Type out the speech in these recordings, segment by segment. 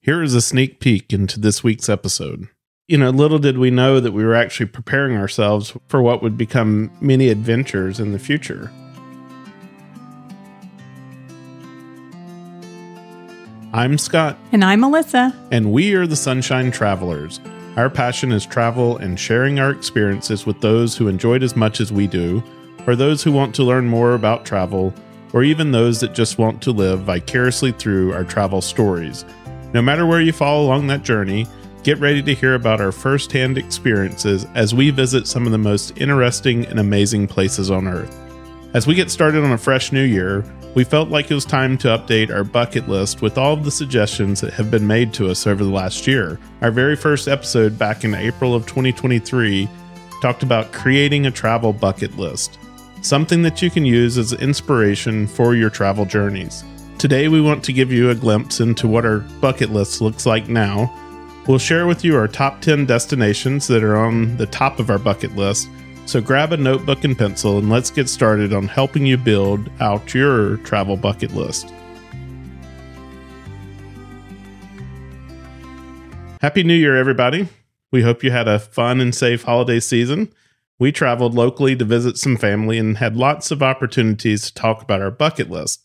Here is a sneak peek into this week's episode. Little did we know that we were actually preparing ourselves for what would become many adventures in the future. I'm Scott. And I'm Melissa. And we are the Sunshine Travelers. Our passion is travel and sharing our experiences with those who enjoy it as much as we do, or those who want to learn more about travel, or even those that just want to live vicariously through our travel stories. No matter where you fall along that journey, get ready to hear about our first-hand experiences as we visit some of the most interesting and amazing places on Earth. As we get started on a fresh new year, we felt like it was time to update our bucket list with all of the suggestions that have been made to us over the last year. Our very first episode back in April of 2023 talked about creating a travel bucket list, something that you can use as inspiration for your travel journeys. Today, we want to give you a glimpse into what our bucket list looks like now. We'll share with you our top 10 destinations that are on the top of our bucket list. So grab a notebook and pencil and let's get started on helping you build out your travel bucket list. Happy New Year, everybody. We hope you had a fun and safe holiday season. We traveled locally to visit some family and had lots of opportunities to talk about our bucket list.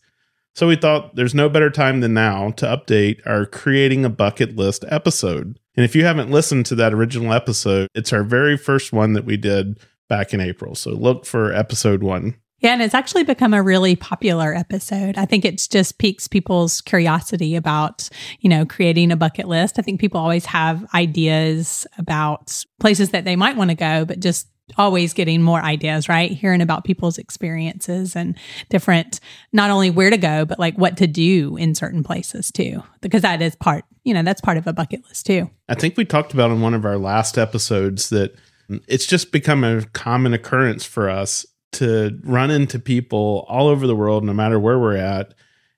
So we thought there's no better time than now to update our Creating a Bucket List episode. And if you haven't listened to that original episode, it's our very first one that we did back in April. So look for episode 1. Yeah, and it's actually become a really popular episode. I think it's just piques people's curiosity about, creating a bucket list. I think people always have ideas about places that they might want to go, but just always getting more ideas, right? Hearing about people's experiences and different, not only where to go, but like what to do in certain places too, because that is part, that's part of a bucket list too. I think we talked about in one of our last episodes that it's just become a common occurrence for us to run into people all over the world, no matter where we're at,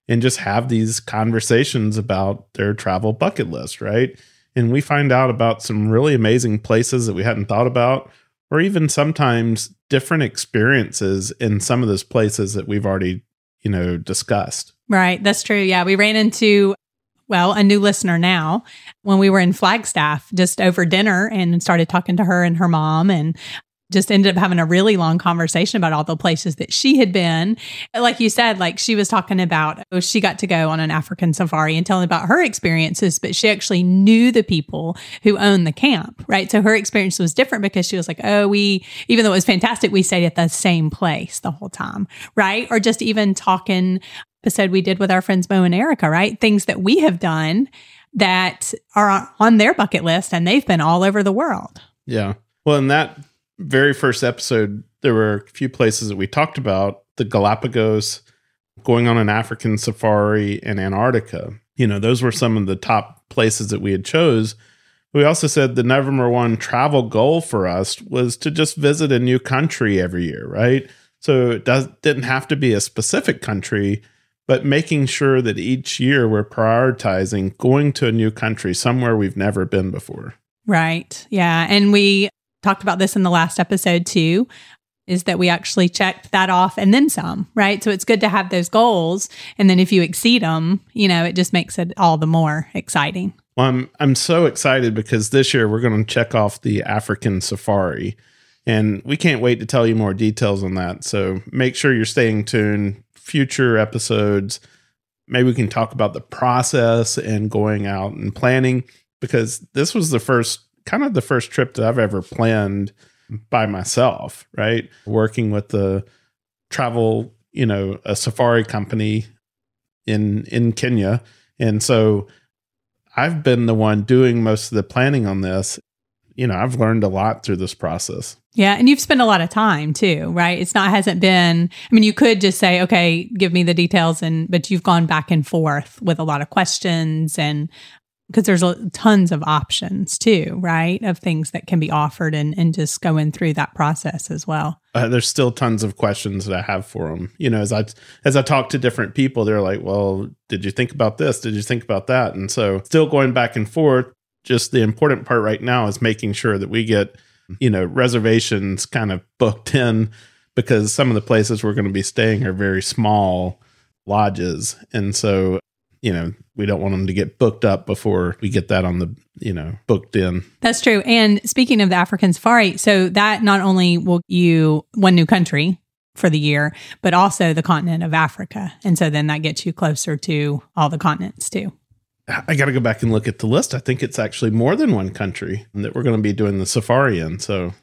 and just have these conversations about their travel bucket list, right? And we find out about some really amazing places that we hadn't thought about, or even sometimes different experiences in some of those places that we've already, discussed. Right. That's true. Yeah. We ran into, a new listener now when we were in Flagstaff just over dinner and started talking to her and her mom and just ended up having a really long conversation about all the places that she had been. Like you said, like she was talking about, she got to go on an African safari and telling about her experiences, but she actually knew the people who owned the camp, right? So her experience was different because she was like, even though it was fantastic, we stayed at the same place the whole time, right? Or just even talking, episode we did with our friends Mo and Erica, right? Things that we have done that are on their bucket list and they've been all over the world. Yeah. Well, in that very first episode, there were a few places that we talked about: the Galapagos, going on an African safari, and Antarctica. Those were some of the top places that we had chose. We also said the number one travel goal for us was to just visit a new country every year, right? So it didn't have to be a specific country, but making sure that each year we're prioritizing going to a new country, somewhere we've never been before. Right. Yeah. And we talked about this in the last episode too, is that we actually checked that off and then some, right? So it's good to have those goals. And then if you exceed them, it just makes it all the more exciting. Well, I'm so excited because this year we're going to check off the African safari, and we can't wait to tell you more details on that. So make sure you're staying tuned. Future episodes, maybe we can talk about the process and going out and planning, because this was the first trip that I've ever planned by myself, right? Working with the travel, a safari company in Kenya. And so I've been the one doing most of the planning on this. I've learned a lot through this process. Yeah. And you've spent a lot of time too, right? Hasn't been, you could just say, okay, give me the details. But you've gone back and forth with a lot of questions, and because there's tons of options too, right? Of things that can be offered and just going through that process as well. There's still tons of questions that I have for them. As I talk to different people, they're like, well, did you think about this? Did you think about that? And so still going back and forth. Just the important part right now is making sure that we get, reservations kind of booked in, because some of the places we're going to be staying are very small lodges. And so we don't want them to get booked up before we get that on the, booked in. That's true. And speaking of the African safari, so that not only will you one new country for the year, but also the continent of Africa. And so then that gets you closer to all the continents too. I got to go back and look at the list. I think it's actually more than one country that we're going to be doing the safari in. So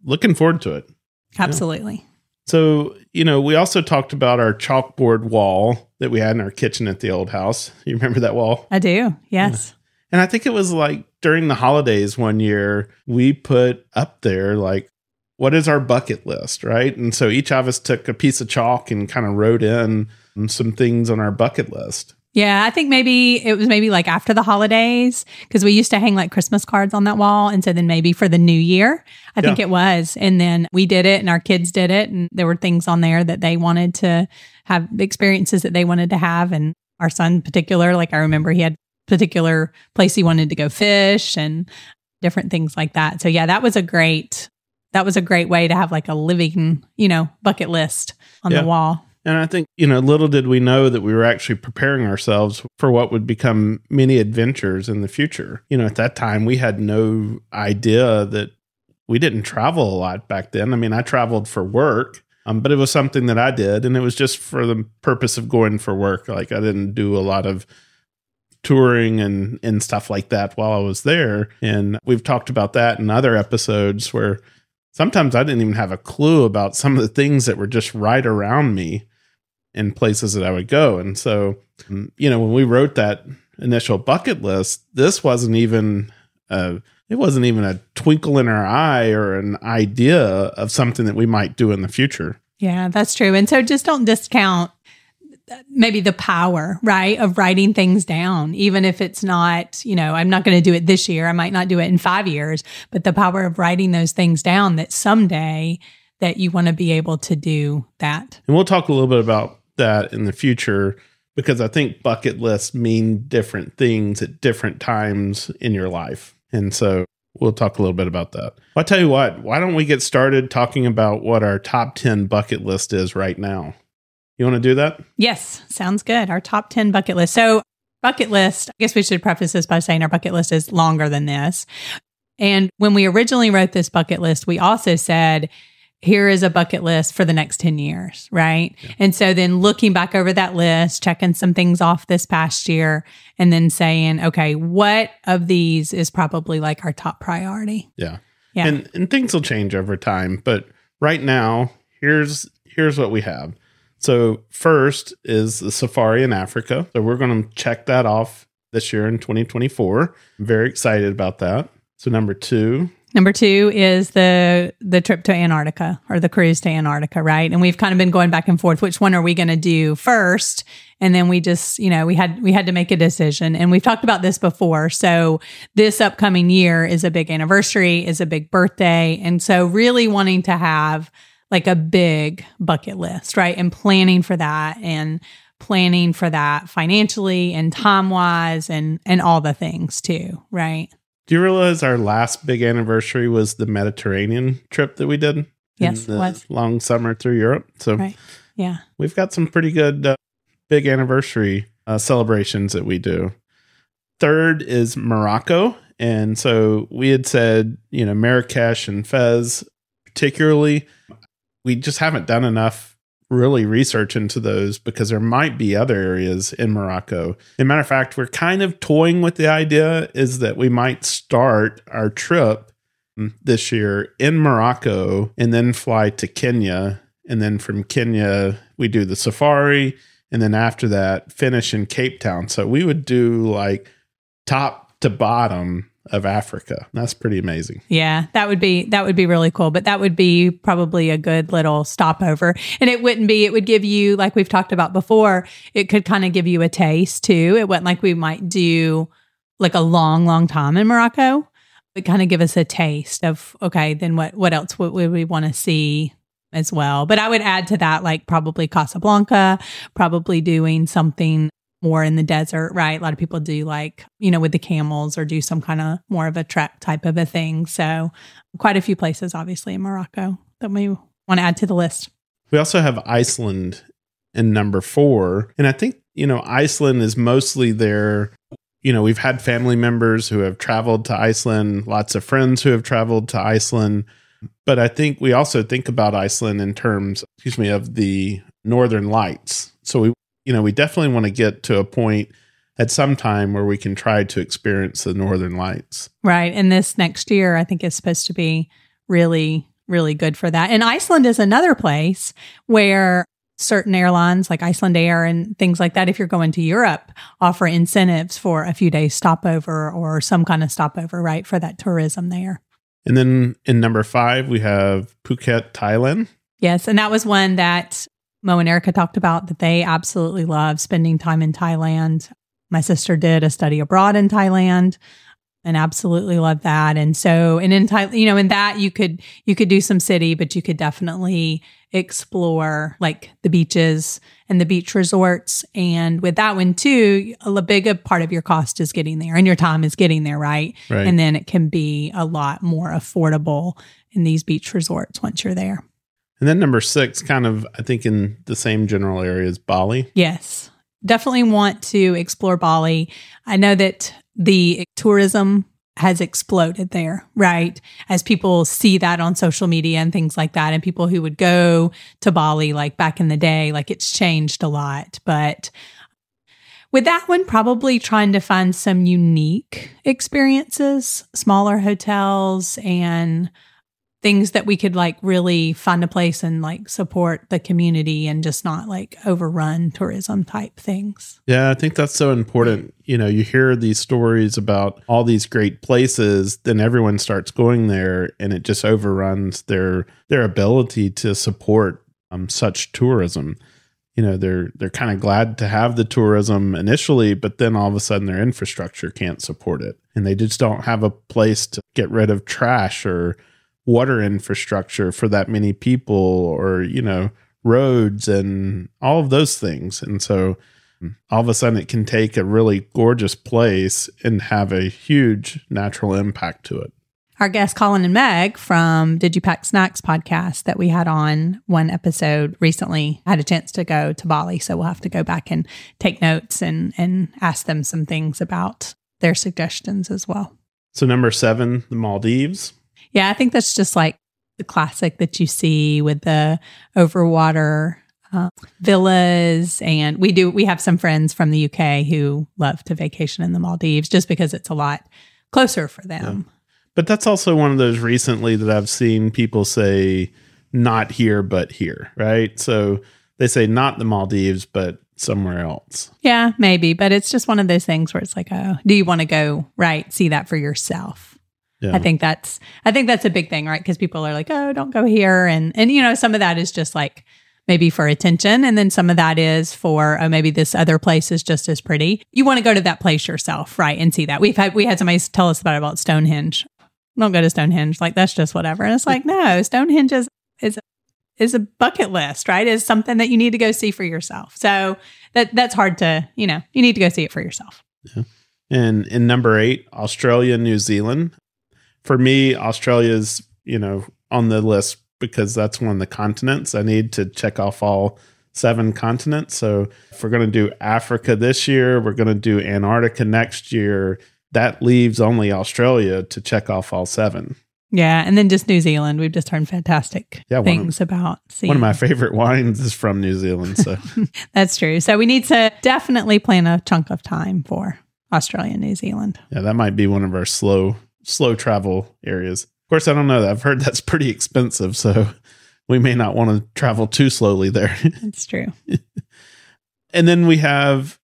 looking forward to it. Absolutely. Yeah. So, we also talked about our chalkboard wall that we had in our kitchen at the old house. You remember that wall? I do. Yes. Yeah. And I think it was like during the holidays one year, we put up there like, what is our bucket list, right? And so each of us took a piece of chalk and kind of wrote in some things on our bucket list. Yeah, I think it was like after the holidays, because we used to hang like Christmas cards on that wall. And so then maybe for the new year, I think it was. And then we did it and our kids did it. And there were things on there that they wanted to have, experiences that they wanted to have. And our son in particular, like I remember he had a particular place he wanted to go fish and different things like that. So yeah, that was a great way to have like a living, bucket list on the wall. And I think, little did we know that we were actually preparing ourselves for what would become many adventures in the future. At that time, we had no idea that we didn't travel a lot back then. I mean, I traveled for work, but it was something that I did, and it was just for the purpose of going for work. Like I didn't do a lot of touring and stuff like that while I was there. And we've talked about that in other episodes where sometimes I didn't even have a clue about some of the things that were just right around me in places that I would go. And so, when we wrote that initial bucket list, this wasn't even a twinkle in our eye or an idea of something that we might do in the future. Yeah, that's true. And so just don't discount maybe the power, right, of writing things down, even if it's not, I'm not going to do it this year. I might not do it in 5 years, but the power of writing those things down that someday that you want to be able to do that. And we'll talk a little bit about that in the future, because I think bucket lists mean different things at different times in your life. And so we'll talk a little bit about that. I'll tell you what, why don't we get started talking about what our top 10 bucket list is right now? You want to do that? Yes, sounds good. Our top 10 bucket list. So bucket list, I guess we should preface this by saying our bucket list is longer than this. And when we originally wrote this bucket list, we also said, here is a bucket list for the next 10 years, right? Yeah. And so then looking back over that list, checking some things off this past year, and then saying, okay, what of these is probably like our top priority? Yeah. And things will change over time. But right now, here's what we have. So first is the safari in Africa. So we're going to check that off this year in 2024. I'm very excited about that. So number two is the trip to Antarctica, or the cruise to Antarctica, right? And we've kind of been going back and forth. Which one are we going to do first? And then we just, we had to make a decision. And we've talked about this before. So this upcoming year is a big anniversary, is a big birthday. And so really wanting to have like a big bucket list, right? And planning for that financially and time-wise and all the things too, right? Do you realize our last big anniversary was the Mediterranean trip that we did? Yes, it was. Long summer through Europe. So right. Yeah, we've got some pretty good big anniversary celebrations that we do. Third is Morocco. And so we had said, Marrakesh and Fez particularly. We just haven't done enough really research into those because there might be other areas in Morocco. As a matter of fact, we're kind of toying with the idea is that we might start our trip this year in Morocco and then fly to Kenya. And then from Kenya, we do the safari. And then after that, finish in Cape Town. So we would do like top to bottom of Africa. That's pretty amazing. Yeah, that would be really cool. But that would be probably a good little stopover. And it would give you, like we've talked about before, it could kind of give you a taste too. It wasn't like we might do like a long, long time in Morocco. It kind of give us a taste of, okay, then what else would we want to see as well? But I would add to that, like probably Casablanca, probably doing something more in the desert, right? A lot of people do like, with the camels or do some kind of more of a trek type of a thing. So quite a few places, obviously, in Morocco that we want to add to the list. We also have Iceland in number 4. And I think Iceland is mostly there. We've had family members who have traveled to Iceland, lots of friends who have traveled to Iceland. But I think we also think about Iceland in terms, of the Northern Lights. So we definitely want to get to a point at some time where we can try to experience the Northern Lights. Right. And this next year, I think is supposed to be really, really good for that. And Iceland is another place where certain airlines like Icelandair and things like that, if you're going to Europe, offer incentives for a few days stopover or some kind of stopover, right, for that tourism there. And then in number 5, we have Phuket, Thailand. Yes. And that was one that Mo and Erica talked about, that they absolutely love spending time in Thailand. My sister did a study abroad in Thailand and absolutely loved that. And so, and in Thailand, in that you could do some city, but you could definitely explore like the beaches and the beach resorts. And with that one too, a big part of your cost is getting there and your time is getting there, right? And then it can be a lot more affordable in these beach resorts once you're there. And then number 6, kind of, I think in the same general area, is Bali. Yes. Definitely want to explore Bali. I know that the tourism has exploded there, right? As people see that on social media and things like that, and people who would go to Bali like back in the day, like it's changed a lot. But with that one, probably trying to find some unique experiences, smaller hotels and things that we could like really find a place and like support the community and just not like overrun tourism type things. Yeah, I think that's so important. You hear these stories about all these great places, then everyone starts going there and it just overruns their ability to support such tourism. They're kind of glad to have the tourism initially, but then all of a sudden their infrastructure can't support it. And they just don't have a place to get rid of trash or water infrastructure for that many people, or, roads and all of those things. And so all of a sudden it can take a really gorgeous place and have a huge natural impact to it. Our guests, Colin and Meg from Did You Pack Snacks podcast that we had on one episode recently, had a chance to go to Bali. So we'll have to go back and take notes and ask them some things about their suggestions as well. So number 7, the Maldives. Yeah, I think that's just like the classic that you see with the overwater villas. And we have some friends from the UK who love to vacation in the Maldives just because it's a lot closer for them. Yeah. But that's also one of those recently that I've seen people say, not here, but here, right? So they say not the Maldives, but somewhere else. Yeah, maybe. But it's just one of those things where it's like, oh, do you want to go, right, see that for yourself? Yeah. I think that's a big thing, right? Because people are like, oh, don't go here. And some of that is just like maybe for attention. And then some of that is for, oh, maybe this other place is just as pretty. You want to go to that place yourself, right? And see that. We had somebody tell us about Stonehenge. Don't go to Stonehenge. Like, that's just whatever. And it's like, no, Stonehenge is a bucket list, right? Is something that you need to go see for yourself. So that's hard to, you need to go see it for yourself. Yeah. And in number 8, Australia, New Zealand. For me, Australia's, on the list because that's one of the continents. I need to check off all 7 continents. So if we're going to do Africa this year, we're going to do Antarctica next year. That leaves only Australia to check off all 7. Yeah. And then just New Zealand. We've just heard fantastic things about seeing. One of my favorite wines is from New Zealand. So that's true. So we need to definitely plan a chunk of time for Australia and New Zealand. Yeah, that might be one of our slow travel areas. Of course, I don't know. I've heard that's pretty expensive, so we may not want to travel too slowly there. That's true. And then we have,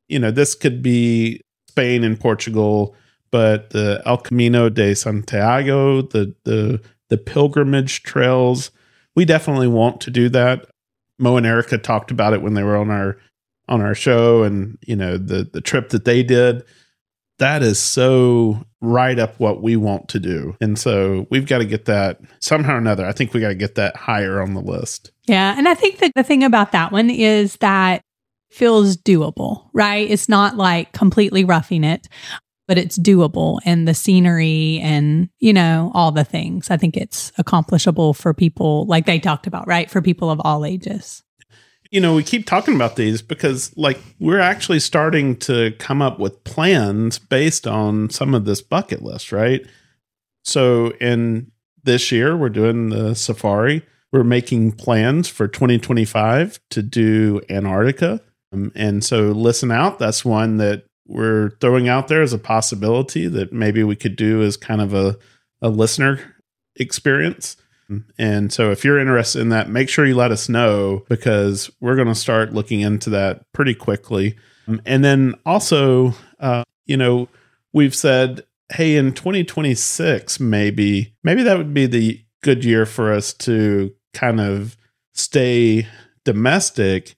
this could be Spain and Portugal, but the El Camino de Santiago, the pilgrimage trails, we definitely want to do that. Mo and Erica talked about it when they were on our show, and the trip that they did. That is so right up what we want to do. And so we've got to get that somehow or another. I think we got to get that higher on the list. Yeah. And I think that the thing about that one is that it feels doable, right? It's not like completely roughing it, but it's doable. And the scenery and, all the things. I think it's accomplishable for people like they talked about, right? For people of all ages. we keep talking about these because like we're actually starting to come up with plans based on some of this bucket list, right? So in this year, we're doing the safari. We're making plans for 2025 to do Antarctica. And so listen out. That's one that we're throwing out there as a possibility that maybe we could do as kind of a listener experience. And so if you're interested in that, make sure you let us know because we're going to start looking into that pretty quickly. And then also, we've said, hey, in 2026, maybe that would be the good year for us to kind of stay domestic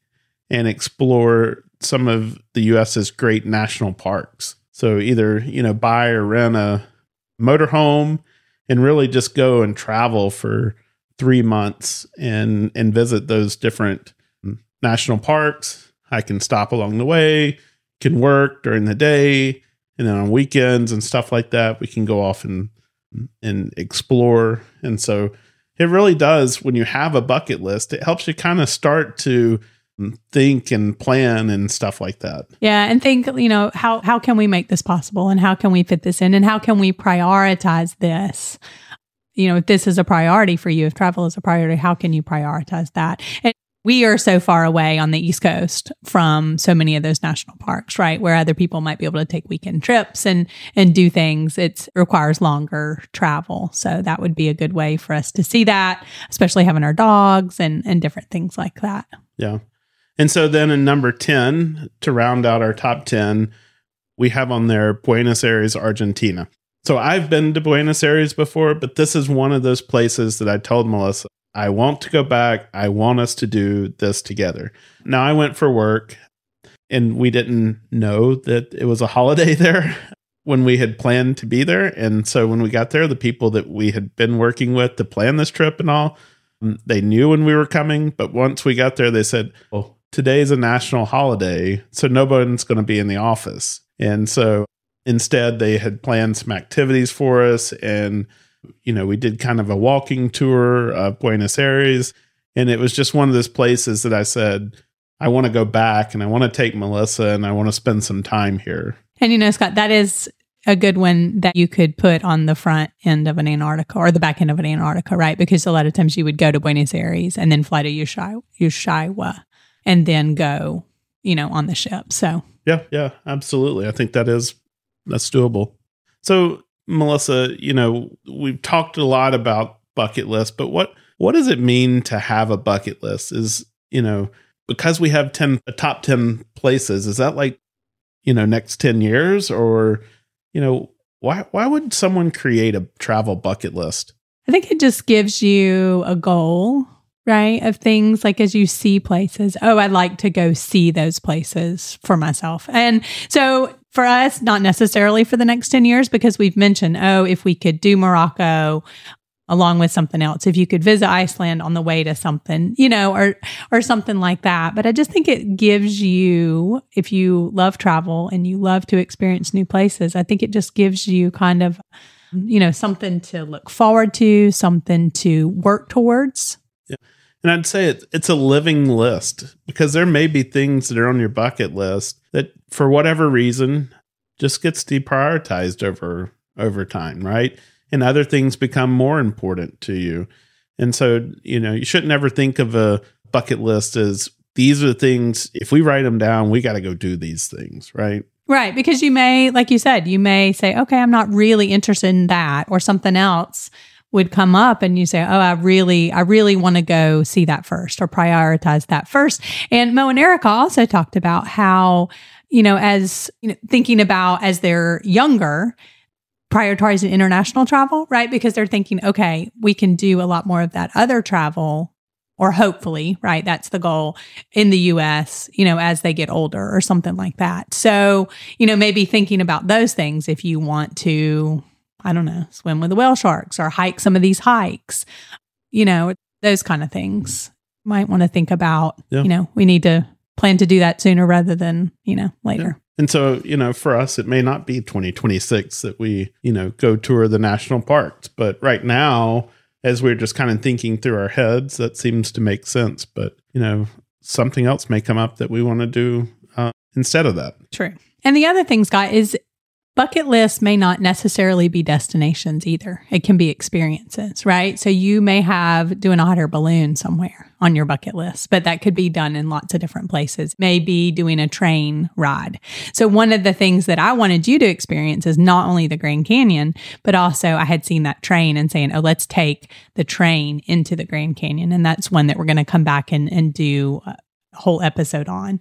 and explore some of the US's great national parks. So either, buy or rent a motorhome and really just go and travel for 3 months and visit those different national parks. I can stop along the way, can work during the day, and then on weekends and stuff like that, we can go off and explore. And so it really does, when you have a bucket list, it helps you kind of start to think and plan and stuff like that. Yeah. And think, how can we make this possible and how can we fit this in and how can we prioritize this? If this is a priority for you, if travel is a priority, how can you prioritize that? And we are so far away on the East Coast from so many of those national parks, right? Where other people might be able to take weekend trips and do things. It requires longer travel. So that would be a good way for us to see that, especially having our dogs and different things like that. Yeah. And so then in number 10, to round out our top 10, we have on there Buenos Aires, Argentina. So I've been to Buenos Aires before, but this is one of those places that I told Melissa, I want to go back. I want us to do this together. Now, I went for work and we didn't know that it was a holiday there when we had planned to be there. And so when we got there, the people that we had been working with to plan this trip and all, they knew when we were coming. But once we got there, they said, well, today's a national holiday, so nobody's going to be in the office. And so instead, they had planned some activities for us. And we did kind of a walking tour of Buenos Aires. And it was just one of those places that I said, I want to go back and I want to take Melissa and I want to spend some time here. And Scott, that is a good one that you could put on the front end of an Antarctica or the back end of an Antarctica, right? Because a lot of times you would go to Buenos Aires and then fly to Ushuaia and then go, on the ship. So yeah, absolutely. I think that's doable. So Melissa, we've talked a lot about bucket lists, but what does it mean to have a bucket list? Is, because we have top 10 places, is that like, next 10 years or, why would someone create a travel bucket list? I think it just gives you a goal, right? Of things like as you see places, I'd like to go see those places for myself. And so for us, not necessarily for the next 10 years, because we've mentioned, if we could do Morocco along with something else, if you could visit Iceland on the way to something, or something like that. But I just think it gives you, if you love travel and you love to experience new places, I think it just gives you kind of, something to look forward to, something to work towards. Yeah. And I'd say it's a living list because there may be things that are on your bucket list that for whatever reason just gets deprioritized over time, right? And other things become more important to you. And so, you shouldn't ever think of a bucket list as these are the things, if we write them down, we got to go do these things, right? Right. Because you may, like you said, you may say, okay, I'm not really interested in that, or something else would come up and you say, I really want to go see that first or prioritize that first. And Mo and Erica also talked about how, as thinking about as they're younger, prioritizing international travel, right? Because they're thinking, okay, we can do a lot more of that other travel, or hopefully, right? That's the goal in the US, as they get older or something like that. So, maybe thinking about those things if you want to, I don't know, swim with the whale sharks or hike some of these hikes, those kind of things. Might want to think about, we need to plan to do that sooner rather than, later. Yeah. And so, for us, it may not be 2026 that we, go tour the national parks. But right now, as we're just kind of thinking through our heads, that seems to make sense. But, something else may come up that we want to do instead of that. True. And the other thing, Scott, is bucket lists may not necessarily be destinations either. It can be experiences, right? So you may have doing a hot air balloon somewhere on your bucket list, but that could be done in lots of different places. Maybe doing a train ride. So one of the things that I wanted you to experience is not only the Grand Canyon, but also I had seen that train and saying, oh, let's take the train into the Grand Canyon. And that's one that we're going to come back and do whole episode on.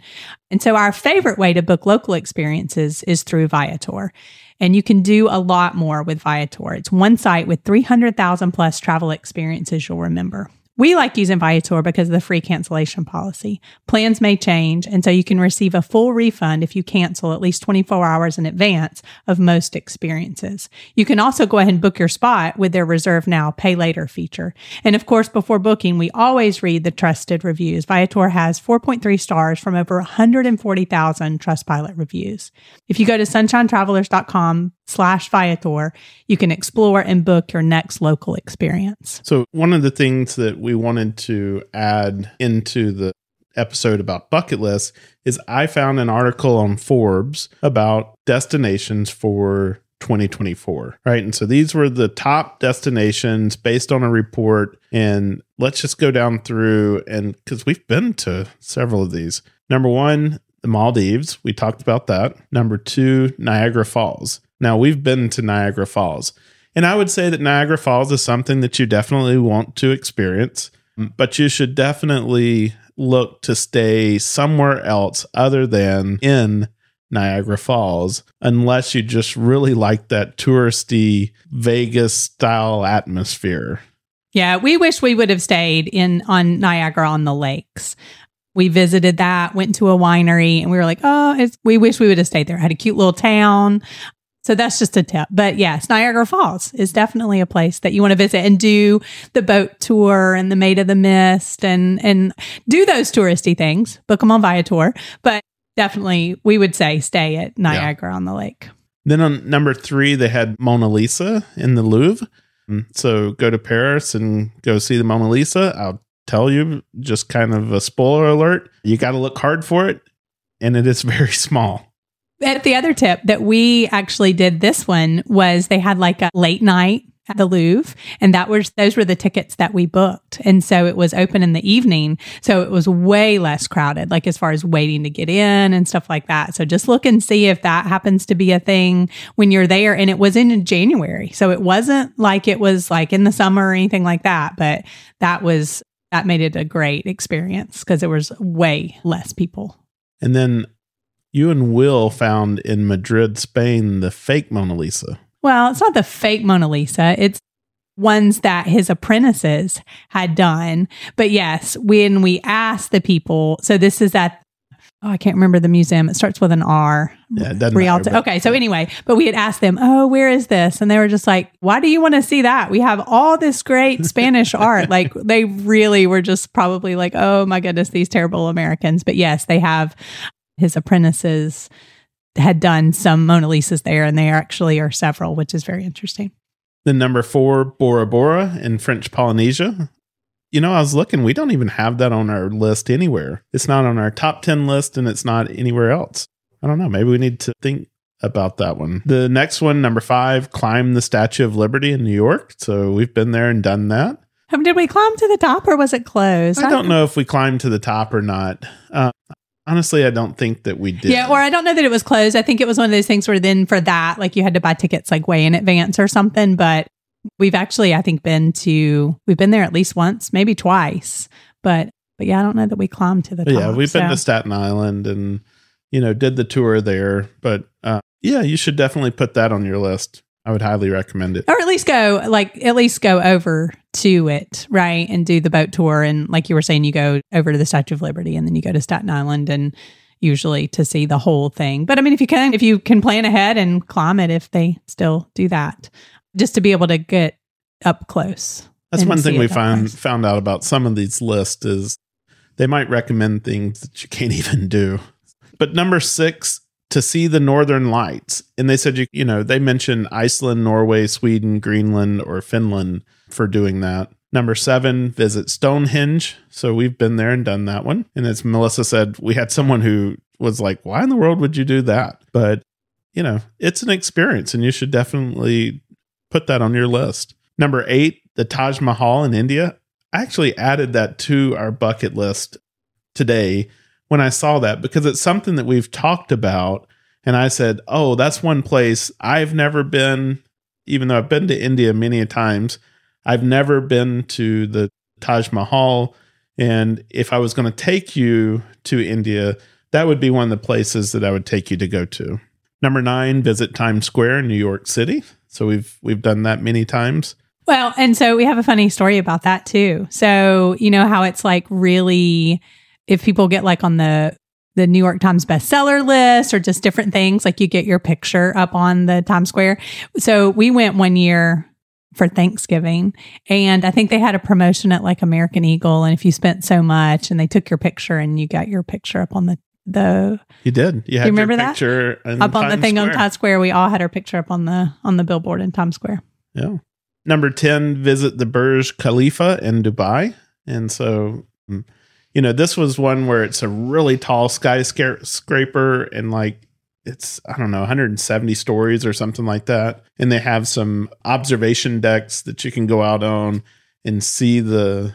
And so our favorite way to book local experiences is through Viator. And you can do a lot more with Viator. It's one site with 300,000 plus travel experiences you'll remember. We like using Viator because of the free cancellation policy. Plans may change, and so you can receive a full refund if you cancel at least 24 hours in advance of most experiences. You can also go ahead and book your spot with their Reserve Now, Pay Later feature. And of course, before booking, we always read the trusted reviews. Viator has 4.3 stars from over 140,000 Trustpilot reviews. If you go to sunshinetravelers.com/Viator, you can explore and book your next local experience. So one of the things that we wanted to add into the episode about bucket lists is I found an article on Forbes about destinations for 2024, right? And so these were the top destinations based on a report. And let's just go down through, and because we've been to several of these. Number one, the Maldives. We talked about that. Number two, Niagara Falls. Now, we've been to Niagara Falls. And I would say that Niagara Falls is something that you definitely want to experience, but you should definitely look to stay somewhere else other than in Niagara Falls, unless you just really like that touristy Vegas style atmosphere. Yeah, we wish we would have stayed on Niagara on the Lakes. We visited that, went to a winery, and we were like, we wish we would have stayed there. It had a cute little town. So that's just a tip. But yes, Niagara Falls is definitely a place that you want to visit and do the boat tour and the Maid of the Mist and do those touristy things. Book them on Viator. But definitely, we would say stay at Niagara on the lake. Then on number 3, they had Mona Lisa in the Louvre. So go to Paris and go see the Mona Lisa. I'll tell you, just kind of a spoiler alert, you got to look hard for it. And it is very small. And the other tip that we actually did this one was they had like a late night at the Louvre, and those were the tickets that we booked. And so it was open in the evening. So it was way less crowded, like as far as waiting to get in and stuff like that. So just look and see if that happens to be a thing when you're there. And it was in January. So it wasn't like it was like in the summer or anything like that, but that made it a great experience because there was way less people. And then you and Will found in Madrid, Spain, the fake Mona Lisa. Well, it's not the fake Mona Lisa. It's ones that his apprentices had done. But yes, when we asked the people, so this is at, I can't remember the museum. It starts with an R. Yeah, it doesn't Rialto. matter, Okay, so anyway, but we had asked them, where is this? And they were just like, why do you want to see that? We have all this great Spanish art. Like they really were just probably like, oh my goodness, these terrible Americans. But yes, they have. His apprentices had done some Mona Lisas there, and there actually are several, which is very interesting. Then number 4, Bora Bora in French Polynesia. You know, I was looking, we don't even have that on our list anywhere. It's not on our top 10 list, and it's not anywhere else. I don't know. Maybe we need to think about that one. The next one, number 5, climb the Statue of Liberty in New York. So we've been there and done that. Did we climb to the top, or was it closed? I don't know if we climbed to the top or not. Honestly, I don't think that we did. Yeah, or I don't know that it was closed. I think it was one of those things where then for that, like you had to buy tickets like way in advance or something. But we've actually, I think, we've been there at least once, maybe twice. But yeah, I don't know that we climbed to the top. Yeah, we've been to Staten Island and, did the tour there. But yeah, you should definitely put that on your list. I would highly recommend it. Or at least go over to it, right? And do the boat tour. And like you were saying, you go over to the Statue of Liberty and then you go to Staten Island and usually to see the whole thing. But I mean, if you can plan ahead and climb it, if they still do that, just to be able to get up close. That's one thing we found out about some of these lists is they might recommend things that you can't even do. But number 6, to see the Northern Lights. And they said, they mentioned Iceland, Norway, Sweden, Greenland, or Finland for doing that. Number 7, visit Stonehenge. So we've been there and done that one. And as Melissa said, we had someone who was like, why in the world would you do that? But, it's an experience and you should definitely put that on your list. Number 8, the Taj Mahal in India. I actually added that to our bucket list today when I saw that because it's something that we've talked about. And I said, oh, that's one place I've never been, even though I've been to India many a times. I've never been to the Taj Mahal. And if I was going to take you to India, that would be one of the places that I would take you to go to. Number 9, visit Times Square in New York City. So we've done that many times. Well, and so we have a funny story about that too. So, you know how it's like really, if people get like on the New York Times bestseller list or just different things, like you get your picture up on the Times Square. So we went one year for Thanksgiving and I think they had a promotion at like American Eagle. And if you spent so much and they took your picture and you got your picture up on the you did. You had remember your picture that? Up on the thing Square. On Times Square. We all had our picture up on the billboard in Times Square. Yeah. Number 10, visit the Burj Khalifa in Dubai. And so, this was one where it's a really tall skyscraper and like it's, 170 stories or something like that. And they have some observation decks that you can go out on and see the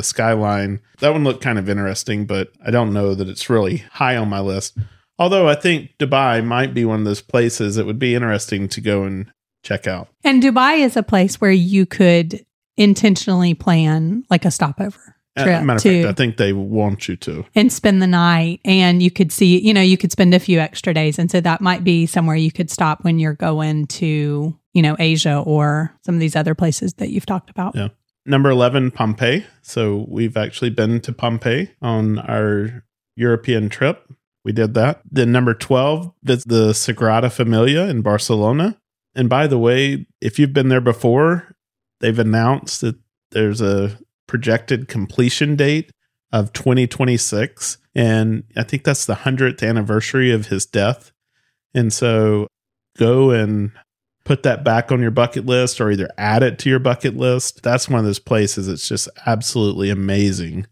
skyline. That one looked kind of interesting, but I don't know that it's really high on my list. Although I think Dubai might be one of those places that would be interesting to go and check out. And Dubai is a place where you could intentionally plan like a stopover trip. Matter of fact, I think they want you to. And spend the night. And you could see, you could spend a few extra days. And so that might be somewhere you could stop when you're going to, Asia or some of these other places that you've talked about. Yeah. Number 11, Pompeii. So we've actually been to Pompeii on our European trip. We did that. Then number 12, visit the Sagrada Familia in Barcelona. And by the way, if you've been there before, they've announced that there's a projected completion date of 2026. And I think that's the 100th anniversary of his death. And so go and put that back on your bucket list or either add it to your bucket list. That's one of those places that's just absolutely amazing.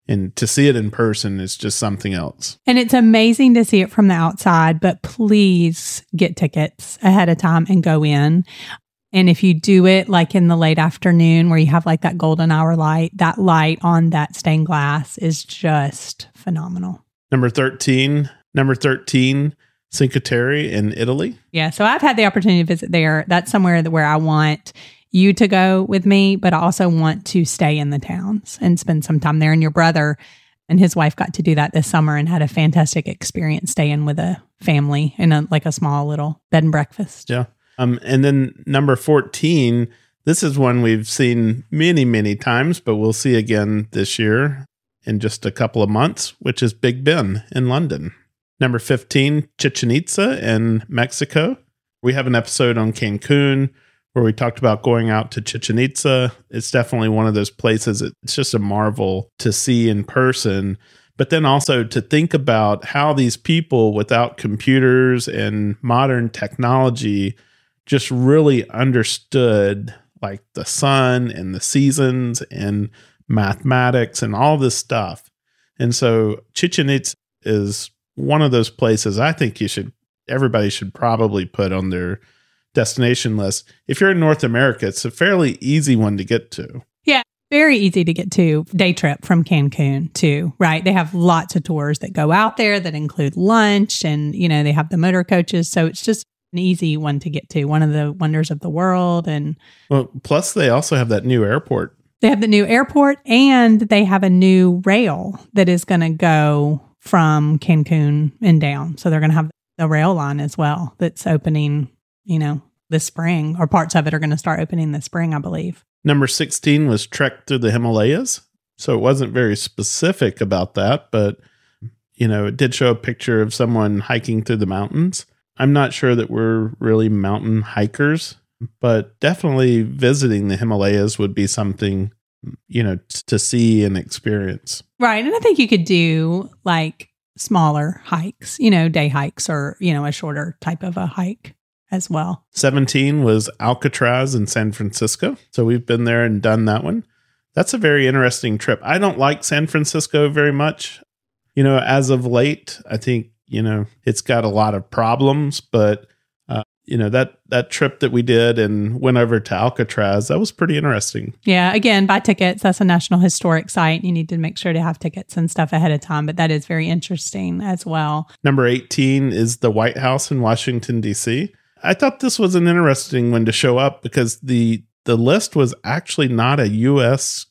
And to see it in person is just something else. And it's amazing to see it from the outside, but please get tickets ahead of time and go in. And if you do it like in the late afternoon where you have like that golden hour light, that light on that stained glass is just phenomenal. Number 13, Cinque Terre in Italy. Yeah, so I've had the opportunity to visit there. That's somewhere where I want you to go with me, but I also want to stay in the towns and spend some time there. And your brother and his wife got to do that this summer and had a fantastic experience staying with a family in a small little bed and breakfast. Yeah. And then number 14, this is one we've seen many, many times, but we'll see again this year in just a couple of months, which is Big Ben in London. Number 15, Chichen Itza in Mexico. We have an episode on Cancun where we talked about going out to Chichen Itza. It's definitely one of those places. It's just a marvel to see in person, but then also to think about how these people without computers and modern technology just really understood like the sun and the seasons and mathematics and all this stuff. And so Chichen Itza is one of those places I think everybody should probably put on their destination list. If you're in North America, it's a fairly easy one to get to. Yeah, very easy to get to. Day trip from Cancun too, right? They have lots of tours that go out there that include lunch and, they have the motor coaches. So it's just an easy one to get to. One of the wonders of the world. And well, plus they also have that new airport. They have the new airport and they have a new rail that is going to go from Cancun and down. So they're going to have the rail line as well that's opening, this spring, or parts of it are going to start opening this spring, I believe. Number 16 was trek through the Himalayas. So it wasn't very specific about that, but, it did show a picture of someone hiking through the mountains. I'm not sure that we're really mountain hikers, but definitely visiting the Himalayas would be something, to see and experience. Right. And I think you could do like smaller hikes, day hikes or, a shorter type of a hike as well. 17 was Alcatraz in San Francisco. So we've been there and done that one. That's a very interesting trip. I don't like San Francisco very much. As of late, I think, it's got a lot of problems, but that trip that we did and went over to Alcatraz, that was pretty interesting. Yeah. Again, buy tickets. That's a National Historic Site. You need to make sure to have tickets and stuff ahead of time, but that is very interesting as well. Number 18 is the White House in Washington, D.C. I thought this was an interesting one to show up because the list was actually not a U.S.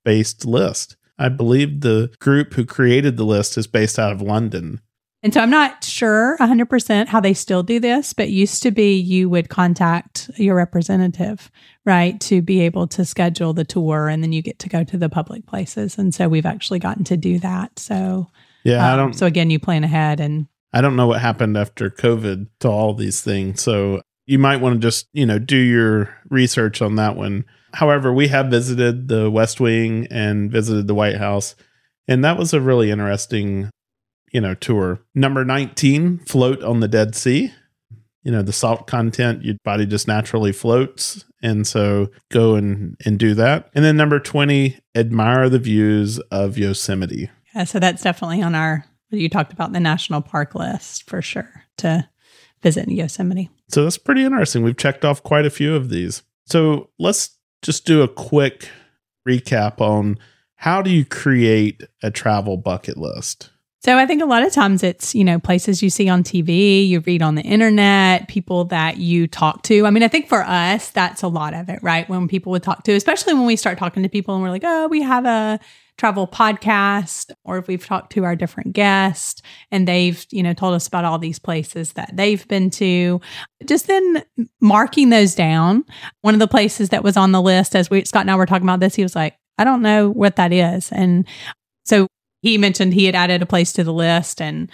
based list. I believe the group who created the list is based out of London. And so I'm not sure 100% how they still do this, but used to be you would contact your representative, right, to be able to schedule the tour, and then you get to go to the public places. And so we've actually gotten to do that. So yeah, so again, you plan ahead. And I don't know what happened after COVID to all these things. So you might want to just, do your research on that one. However, we have visited the West Wing and visited the White House, and that was a really interesting tour. Number 19, float on the Dead Sea. The salt content, your body just naturally floats. And so go and do that. And then number 20, admire the views of Yosemite. Yeah, so that's definitely on you talked about the national park list for sure to visit Yosemite. So that's pretty interesting. We've checked off quite a few of these. So let's just do a quick recap on how do you create a travel bucket list? So I think a lot of times it's, places you see on TV, you read on the internet, people that you talk to. I mean, I think for us, that's a lot of it, right? When people would talk to, especially when we start talking to people and we're like, oh, we have a travel podcast, or if we've talked to our different guests and they've, told us about all these places that they've been to, just then marking those down. One of the places that was on the list as Scott and I were talking about this, he was like, I don't know what that is. And so he mentioned he had added a place to the list, and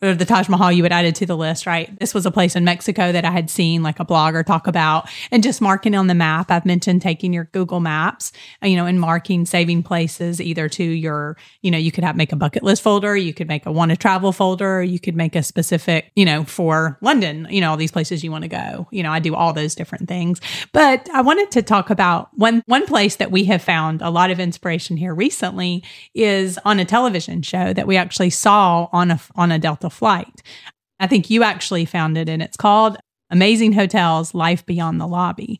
or the Taj Mahal you had added to the list, right? This was a place in Mexico that I had seen like a blogger talk about, and just marking on the map. I've mentioned taking your Google Maps, and marking, saving places either to your, you could make a bucket list folder, you could make a want to travel folder, or you could make a specific, for London, all these places you want to go. I do all those different things. But I wanted to talk about one place that we have found a lot of inspiration here recently is on a television show that we actually saw on a Delta flight. I think you actually found it, and it's called Amazing Hotels, Life Beyond the Lobby.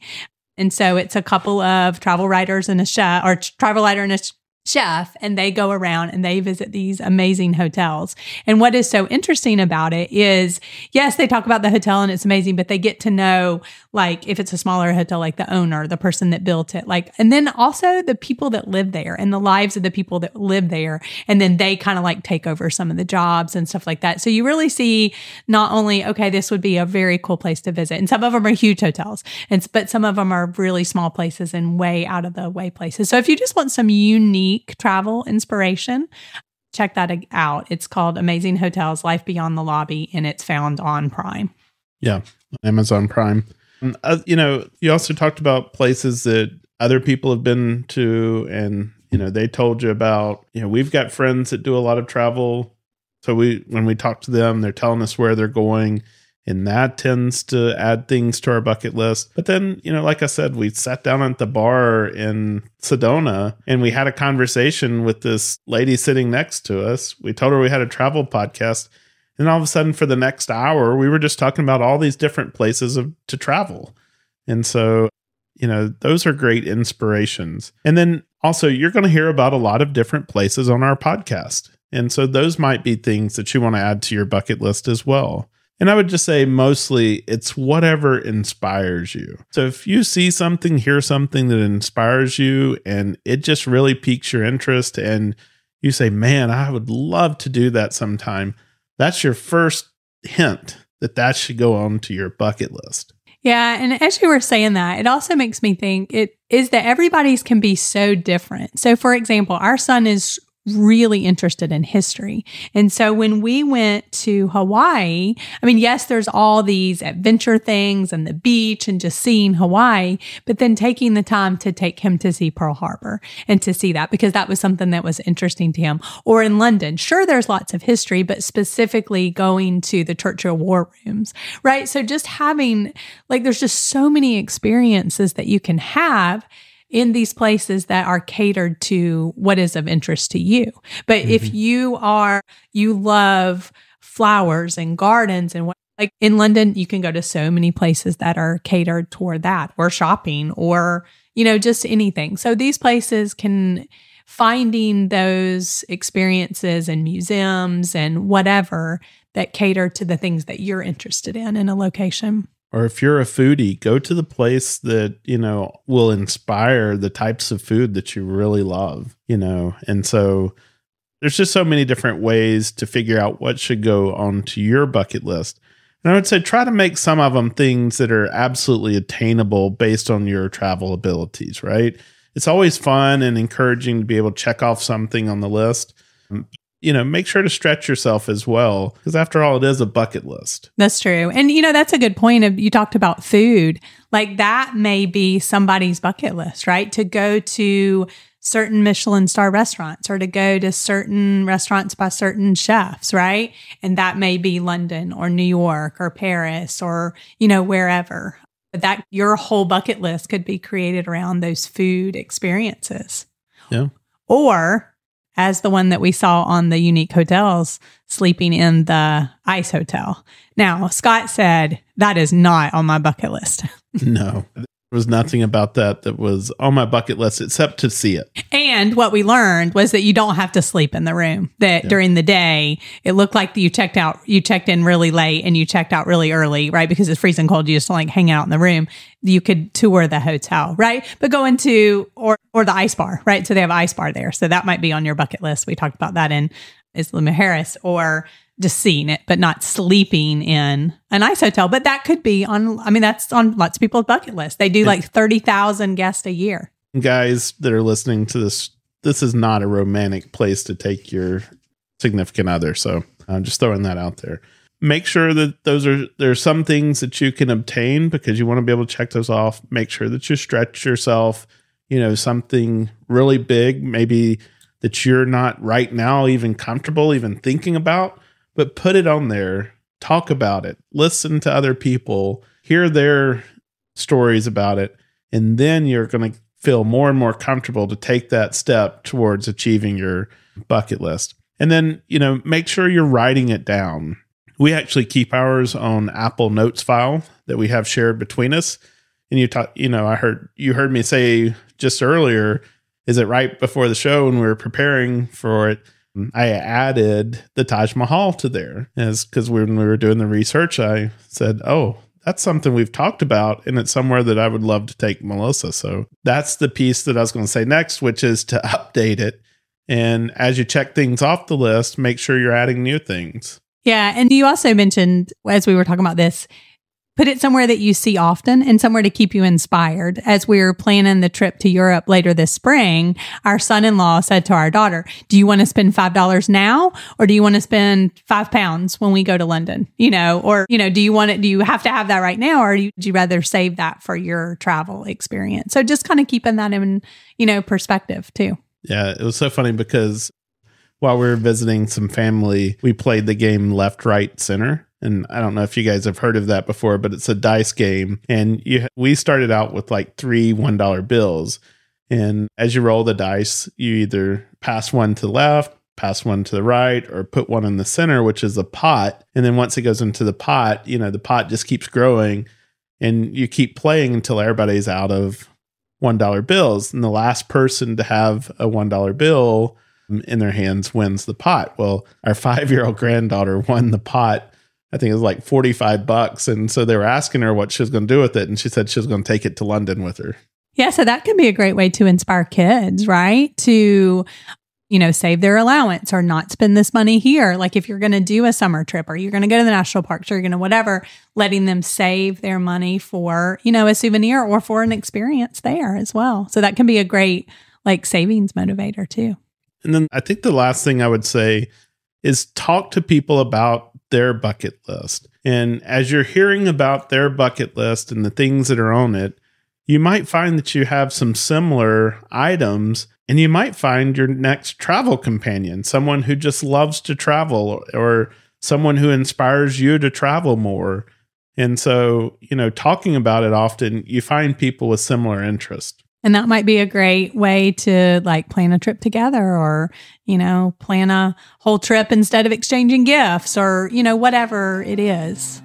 And so it's a couple of travel writers and a chef, or travel writer and a chef, and they go around and they visit these amazing hotels. And what is so interesting about it is, yes, they talk about the hotel and it's amazing, but they get to know, like, if it's a smaller hotel, like the owner, the person that built it, and then also the people that live there and the lives of the people that live there. And then they kind of take over some of the jobs and stuff like that. So you really see not only, okay, this would be a very cool place to visit. And some of them are huge hotels, but some of them are really small places and way out of the way places. So if you just want some unique travel inspiration, check that out. It's called Amazing Hotels, Life Beyond the Lobby, and it's found on Prime. Yeah, Amazon Prime. You also talked about places that other people have been to, and they told you about. We've got friends that do a lot of travel, so when we talk to them, they're telling us where they're going, and that tends to add things to our bucket list. But then, like I said, we sat down at the bar in Sedona and we had a conversation with this lady sitting next to us. We told her we had a travel podcast. And all of a sudden, for the next hour, we were just talking about all these different places to travel. And so, those are great inspirations. And then also, you're going to hear about a lot of different places on our podcast. And so those might be things that you want to add to your bucket list as well. And I would just say mostly it's whatever inspires you. So if you see something, hear something that inspires you and it just really piques your interest and you say, man, I would love to do that sometime. That's your first hint that should go on to your bucket list. Yeah. And as you were saying that, it also makes me think it is that everybody's can be so different. So for example, our son is really interested in history. And so when we went to Hawaii, I mean, yes, there's all these adventure things and the beach and just seeing Hawaii, but then taking the time to take him to see Pearl Harbor and to see that, because that was something that was interesting to him. Or in London, sure, there's lots of history, but specifically going to the Churchill War Rooms, right? So just having, like, there's just so many experiences that you can have in these places that are catered to what is of interest to you. But if you love flowers and gardens and like in London, you can go to so many places that are catered toward that, or shopping, or, just anything. So these places finding those experiences and museums and whatever that cater to the things that you're interested in a location. Or if you're a foodie, go to the place that, will inspire the types of food that you really love, And so there's just so many different ways to figure out what should go onto your bucket list. And I would say try to make some of them things that are absolutely attainable based on your travel abilities, right? It's always fun and encouraging to be able to check off something on the list. Make sure to stretch yourself as well, because after all, it is a bucket list. That's true. And, that's a good point. You talked about food. Like that may be somebody's bucket list, right? To go to certain Michelin star restaurants, or to go to certain restaurants by certain chefs, right? And that may be London or New York or Paris or, wherever. But that your whole bucket list could be created around those food experiences. Yeah. Or as the one that we saw on the Unique Hotels, sleeping in the Ice Hotel. Now, Scott said, that is not on my bucket list. No, there was nothing about that was on my bucket list except to see it. And what we learned was that you don't have to sleep in the room, that during the day, it looked like you checked in really late and you checked out really early, right? Because it's freezing cold. You just like hang out in the room. You could tour the hotel, right? But go into, or the ice bar, right? So they have ice bar there. So that might be on your bucket list. We talked about that in Isla Mujeres, or just seeing it, but not sleeping in an ice hotel. But that could be that's on lots of people's bucket list. They do like 30,000 guests a year. Guys that are listening to this is not a romantic place to take your significant other. So I'm just throwing that out there. Make sure that there's some things that you can obtain because you want to be able to check those off. Make sure that you stretch yourself, something really big, maybe that you're not right now even comfortable even thinking about, but put it on there, talk about it, listen to other people, hear their stories about it, and then you're going to feel more and more comfortable to take that step towards achieving your bucket list. And then, make sure you're writing it down. We actually keep ours on Apple Notes file that we have shared between us. And you heard me say just earlier, is it right before the show when we were preparing for it, I added the Taj Mahal to there, because when we were doing the research, I said, oh, that's something we've talked about, and it's somewhere that I would love to take Melissa. So that's the piece that I was going to say next, which is to update it. And as you check things off the list, make sure you're adding new things. Yeah. And you also mentioned, as we were talking about this, put it somewhere that you see often and somewhere to keep you inspired. As we were planning the trip to Europe later this spring, our son-in-law said to our daughter, do you want to spend $5 now? Or do you want to spend £5 when we go to London? Do you have to have that right now? Or would you rather save that for your travel experience? So just kind of keeping that in, perspective too. Yeah. It was so funny because while we were visiting some family, we played the game Left, Right, Center. And I don't know if you guys have heard of that before, but it's a dice game. And we started out with like 3 $1 bills. And as you roll the dice, you either pass one to the left, pass one to the right, or put one in the center, which is a pot. And then once it goes into the pot, the pot just keeps growing. And you keep playing until everybody's out of $1 bills. And the last person to have a $1 bill in their hands wins the pot. Well, our 5-year-old granddaughter won the pot. I think it was like $45. And so they were asking her what she was going to do with it. And she said she was going to take it to London with her. Yeah. So that can be a great way to inspire kids, right? To, save their allowance or not spend this money here. Like if you're going to do a summer trip or you're going to go to the national parks or you're going to whatever, letting them save their money for, a souvenir or for an experience there as well. So that can be a great savings motivator too. And then I think the last thing I would say is talk to people about their bucket list. And as you're hearing about their bucket list and the things that are on it, you might find that you have some similar items, and you might find your next travel companion, someone who just loves to travel or someone who inspires you to travel more. And so, talking about it often, you find people with similar interests. And that might be a great way to plan a trip together or, plan a whole trip instead of exchanging gifts or, whatever it is.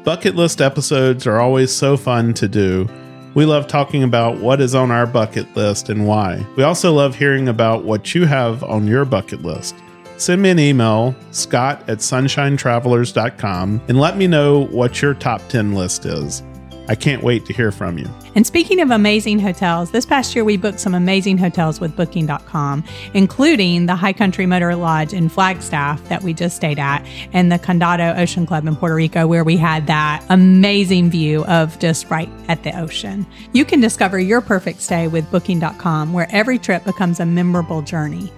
Bucket list episodes are always so fun to do. We love talking about what is on our bucket list and why. We also love hearing about what you have on your bucket list. Send me an email, scott@sunshinetravelers.com, and let me know what your top 10 list is. I can't wait to hear from you. And speaking of amazing hotels, this past year we booked some amazing hotels with Booking.com, including the High Country Motor Lodge in Flagstaff that we just stayed at, and the Condado Ocean Club in Puerto Rico, where we had that amazing view of just right at the ocean. You can discover your perfect stay with Booking.com, where every trip becomes a memorable journey.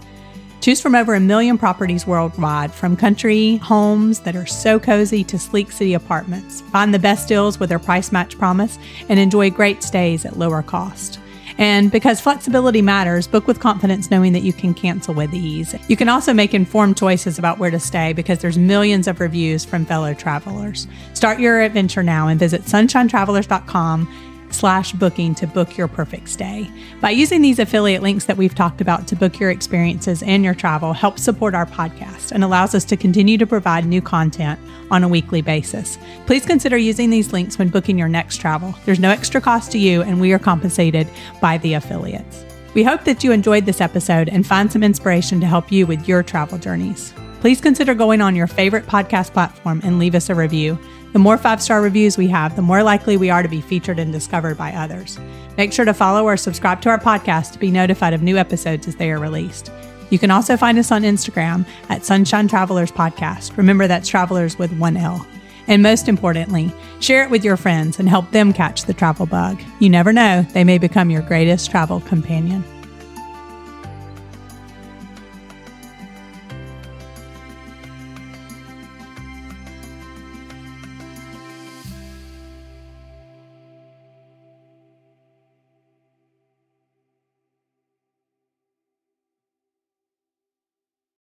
Choose from over 1 million properties worldwide, from country homes that are so cozy to sleek city apartments. Find the best deals with their price match promise and enjoy great stays at lower cost. And because flexibility matters, book with confidence knowing that you can cancel with ease. You can also make informed choices about where to stay because there's millions of reviews from fellow travelers. Start your adventure now and visit sunshinetravelers.com/booking to book your perfect stay. By using these affiliate links that we've talked about to book your experiences and your travel helps support our podcast and allows us to continue to provide new content on a weekly basis. Please consider using these links when booking your next travel. There's no extra cost to you, and we are compensated by the affiliates. We hope that you enjoyed this episode and find some inspiration to help you with your travel journeys. Please consider going on your favorite podcast platform and leave us a review. The more 5-star reviews we have, the more likely we are to be featured and discovered by others. Make sure to follow or subscribe to our podcast to be notified of new episodes as they are released. You can also find us on Instagram at Sunshine Travelers Podcast. Remember, that's travelers with 1 L. And most importantly, share it with your friends and help them catch the travel bug. You never know, they may become your greatest travel companion.